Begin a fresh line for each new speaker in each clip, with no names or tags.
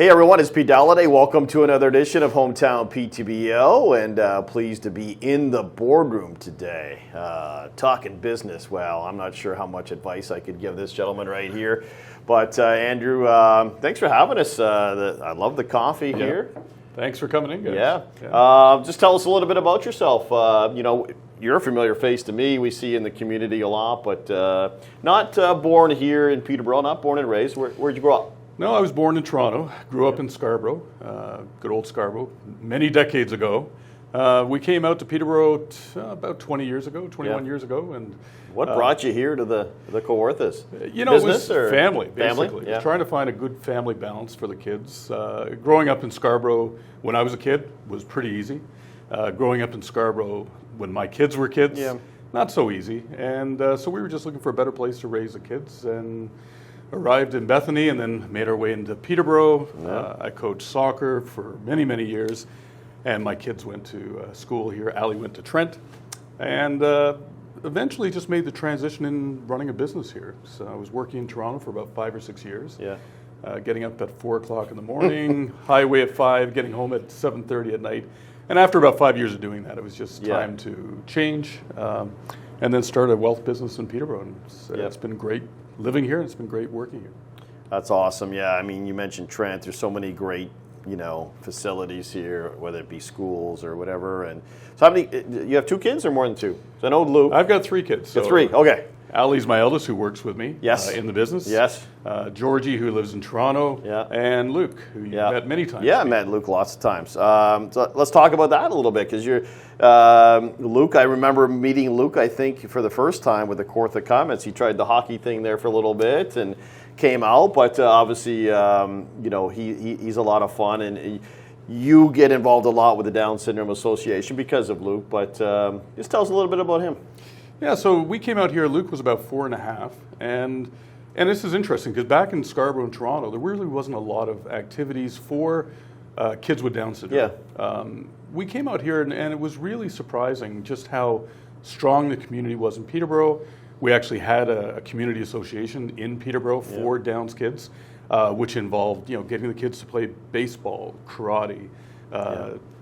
Hey everyone, it's Pete Dalliday. Welcome to another edition of Hometown PTBO, and pleased to be in the boardroom today, talking business. Well, I'm not sure how much advice I could give this gentleman right here, but Andrew, thanks for having us. I love the coffee here.
Thanks for coming in, guys.
Yeah. Just tell us a little bit about yourself. You're a familiar face to me. We see you in the community a lot, but not born here in Peterborough, not born and raised. Where'd you grow up?
No, I was born in Toronto, grew up in Scarborough, good old Scarborough, many decades ago. We came out to Peterborough about 20 years ago, 21 years ago. And
what brought you here to the Kawarthas?
Business, it was family, basically.
Family? Yeah.
Trying to find a good family balance for the kids. Growing up in Scarborough when I was a kid was pretty easy. Growing up in Scarborough when my kids were kids, not so easy. And so we were just looking for a better place to raise the kids, and arrived in Bethany and then made our way into Peterborough. I coached soccer for many, many years, and my kids went to school here. Allie went to Trent, and eventually just made the transition in running a business here. So I was working in Toronto for about 5 or 6 years, getting up at 4 o'clock in the morning, highway at 5, getting home at 7:30 at night. And after about 5 years of doing that, it was just time to change, and then started a wealth business in Peterborough. And it's been great living here, and it's been great working here.
That's awesome. Yeah, I mean, you mentioned Trent. There's so many great, facilities here, whether it be schools or whatever. And so, how many? You have 2 kids or more than 2? So I know Luke.
I've got 3 kids.
So 3. Okay.
Allie's my eldest, who works with me. In the business.
Yes.
Georgie, who lives in Toronto. And Luke, who you've met many times.
Yeah, I met Luke lots of times. So let's talk about that a little bit, because you're Luke. I remember meeting Luke, I think, for the first time with the Kawartha Comets. He tried the hockey thing there for a little bit and came out, but obviously, he's a lot of fun, and you get involved a lot with the Down Syndrome Association because of Luke. But just tell us a little bit about him.
Yeah, so we came out here. Luke was about 4 and a half, and this is interesting because back in Scarborough and Toronto, there really wasn't a lot of activities for kids with Down syndrome. We came out here, and it was really surprising just how strong the community was in Peterborough. We actually had a community association in Peterborough for Downs kids, which involved getting the kids to play baseball, karate,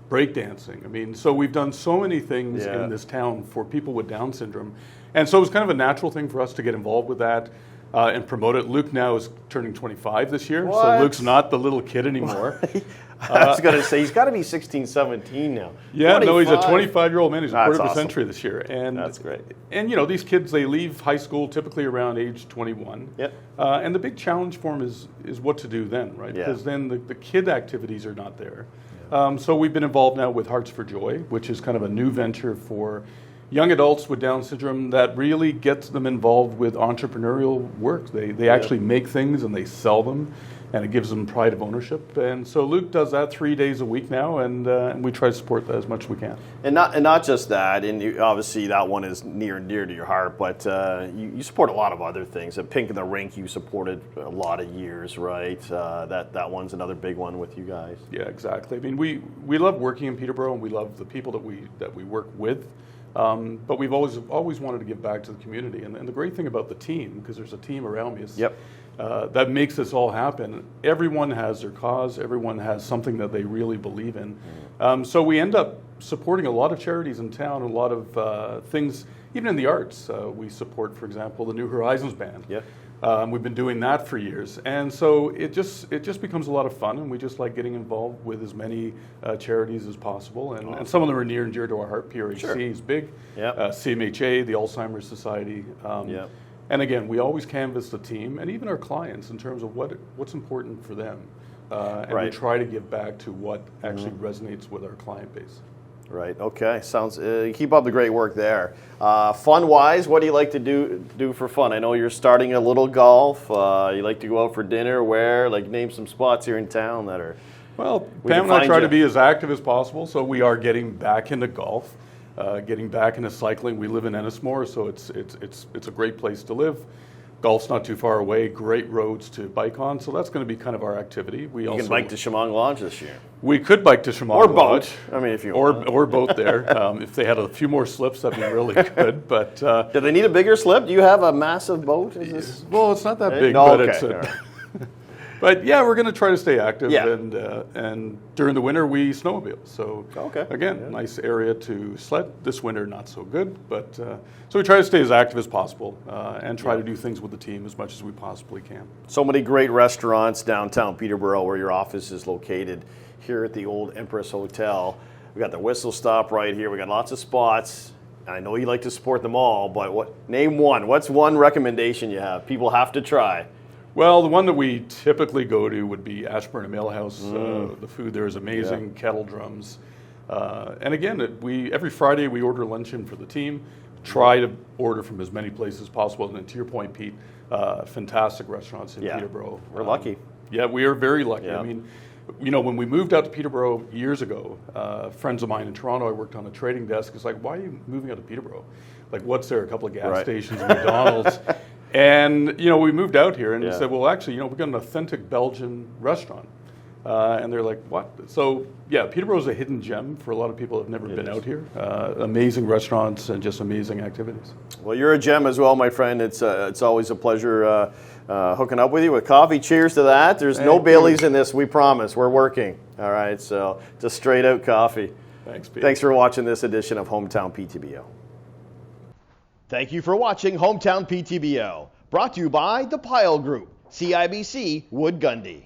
breakdancing. I mean, so we've done so many things in this town for people with Down syndrome. And so it was kind of a natural thing for us to get involved with that and promote it. Luke now is turning 25 this year, so Luke's not the little kid anymore.
I was going to say, he's got to be 16, 17 now.
Yeah, 25. No, he's a 25-year-old man. He's a quarter of a century this year. And
that's great.
And, these kids, they leave high school typically around age 21. And the big challenge for them is what to do then, right? Because then the kid activities are not there. So we've been involved now with Hearts for Joy, which is kind of a new venture for young adults with Down syndrome that really gets them involved with entrepreneurial work. They actually make things and they sell them, and it gives them pride of ownership. And so Luke does that 3 days a week now, and we try to support that as much as we can.
And not just that, and obviously that one is near and dear to your heart, but you support a lot of other things. At Pink in the Rink, you supported a lot of years, right? That one's another big one with you guys.
Yeah, exactly. I mean, we love working in Peterborough, and we love the people that we work with. But we've always wanted to give back to the community. And the great thing about the team, because there's a team around me, is that makes this all happen. Everyone has their cause. Everyone has something that they really believe in. So we end up supporting a lot of charities in town, a lot of things, even in the arts. We support, for example, the New Horizons Band. We've been doing that for years, and so it just becomes a lot of fun, and we just like getting involved with as many charities as possible, and some of them are near and dear to our heart. PRHC is big, CMHA, the Alzheimer's Society, and again, we always canvass the team and even our clients in terms of what's important for them, and we try to give back to what actually resonates with our client base.
Right. Okay. Sounds. Keep up the great work there. Fun-wise, what do you like to do for fun? I know you're starting a little golf. You like to go out for dinner. Where? Name some spots here in town that are.
Well, Pam and I try to be as active as possible, so we are getting back into golf, getting back into cycling. We live in Ennismore, so it's a great place to live. Golf's not too far away, great roads to bike on, so that's going to be kind of our activity.
You can bike to Shamong Lodge this year.
We could bike to Shamong
or
Lodge.
Boat. I mean, if you
or boat there. If they had a few more slips, that'd be really good. But
do they need a bigger slip? Do you have a massive boat?
Well, it's not that big, but it's But yeah, we're going to try to stay active,
Yeah.
and during the winter we snowmobile. So
Okay.
again, nice area to sled. This winter not so good, but so we try to stay as active as possible and try to do things with the team as much as we possibly can.
So many great restaurants downtown Peterborough, where your office is located. Here at the old Empress Hotel, we got the Whistle Stop right here. We got lots of spots. I know you like to support them all, but name one. What's one recommendation you have? People have to try.
Well, the one that we typically go to would be Ashburn Ale House. The food there is amazing, kettle drums. And again, every Friday we order luncheon for the team, try to order from as many places as possible. And then to your point, Pete, fantastic restaurants in Peterborough.
We're lucky.
Yeah, we are very lucky.
Yeah.
I mean, when we moved out to Peterborough years ago, friends of mine in Toronto, I worked on a trading desk. It's like, why are you moving out to Peterborough? Like, what's there? A couple of gas stations, McDonald's. And, we moved out here and said, well, actually, we've got an authentic Belgian restaurant. And they're like, what? So, Peterborough's a hidden gem for a lot of people who have never been out here. Amazing restaurants and just amazing activities.
Well, you're a gem as well, my friend. It's always a pleasure hooking up with you with coffee. Cheers to that. There's no Baileys in this, we promise. We're working. All right, so just straight out coffee.
Thanks, Pete.
Thanks for watching this edition of Hometown PTBO. Thank you for watching Hometown PTBO, brought to you by the Pyle Group, CIBC Wood Gundy.